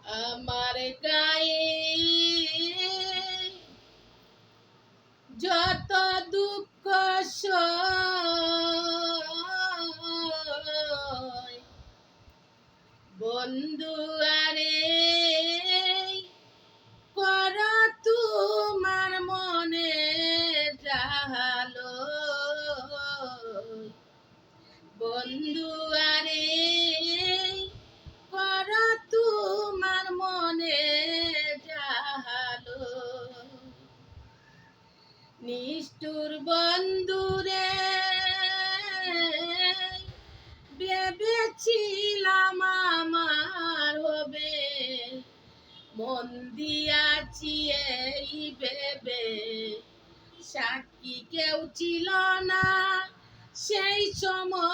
আমার গায়ে যত দুঃখ সয়, বন্ধু আরে কর তোমার মনে জাহালো, বন্ধু আরে কর তোমার মনে জাহালো। নিষ্ঠুর বন্ধুরে ভেবেছিলাম আমার হবে, মন দিয়াছি এই ভেবে সাক্ষী কেউ ছিল না সেই সময়।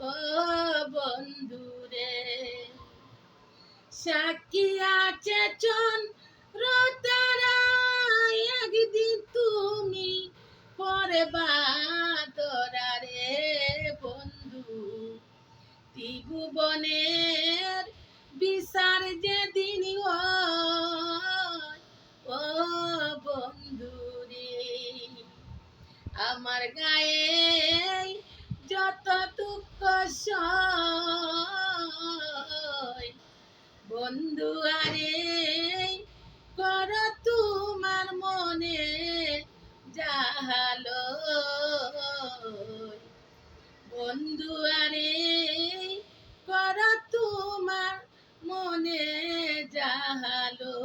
ও বন্ধুরে সাক্ষী আছে চন্দ্রতারা, একদিন তুমি পরে বাদরা রে বন্ধু। ত্রিভুবনের বিচার যেদিন হয়, ও বন্ধু রে আমার গায়ে যত দুঃখ সয়, বন্ধু আরে কর তোমার মনে জাহালো, বন্ধু আরে কর তোমার মনে জাহালো।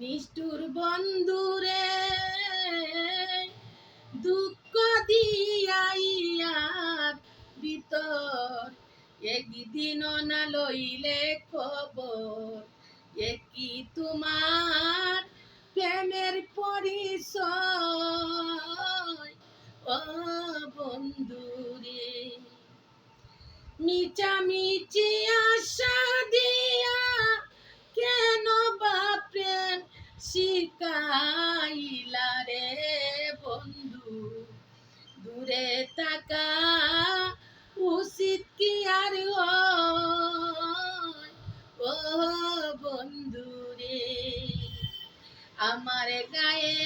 নিষ্ঠুর বন্ধুরে দুঃখ দিয়াইয়ার ভিতর, একদিন না লইলে খবর, একই তোমার প্রেমের পরিচয়। ও বন্ধুরে মিচামিচি আশা দিয়া কেন বা প্রেম শিখাইলা রে বন্ধু। দূরে থাকা উচিত কি আর হয়, ও বন্ধু রে আমার গায়ে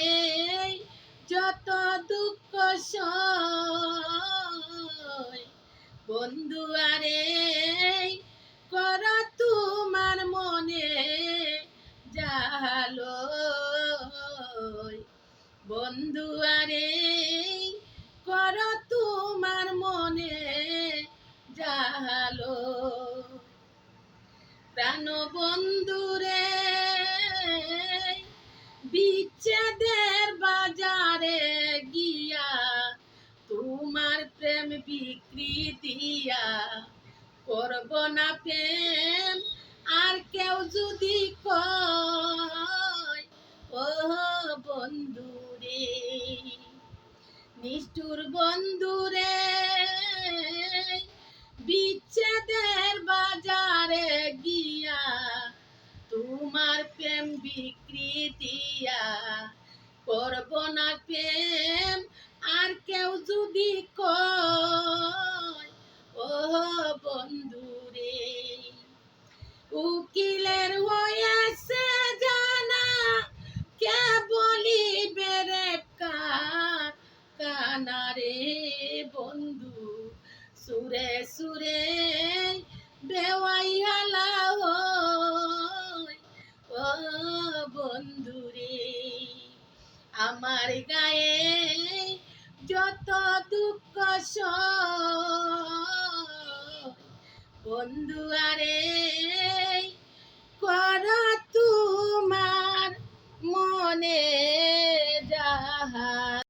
যত দুঃখ সয়, বন্ধু আরে কর তোমার মনে জাহালো, বন্ধু আরে কর তোমার মনে জাহালো। প্রাণ বন্ধুরে বিচ্ছেদের বাজারে গিয়া তোমার প্রেম বিক্রি দিয়া করব না প্রেম আর কেউ যদি কয়, ও বন্ধুরে নিষ্ঠুর বন্ধুরে বিচ্ছেদের বাজারে গিয়া তোমার প্রেম বিক্রি দিয়া করব না প্রেম আর কেউ যদি কয়, ও বন্ধুরে উকিলের হয়েছে জানা কে বলিবে রে কানারে বন্ধু। সুরে সুরে বেওয়াইয়ালা হয়, ও বন্ধুরে আমার গায়ে যত দুঃখ সয়, বন্ধু আরে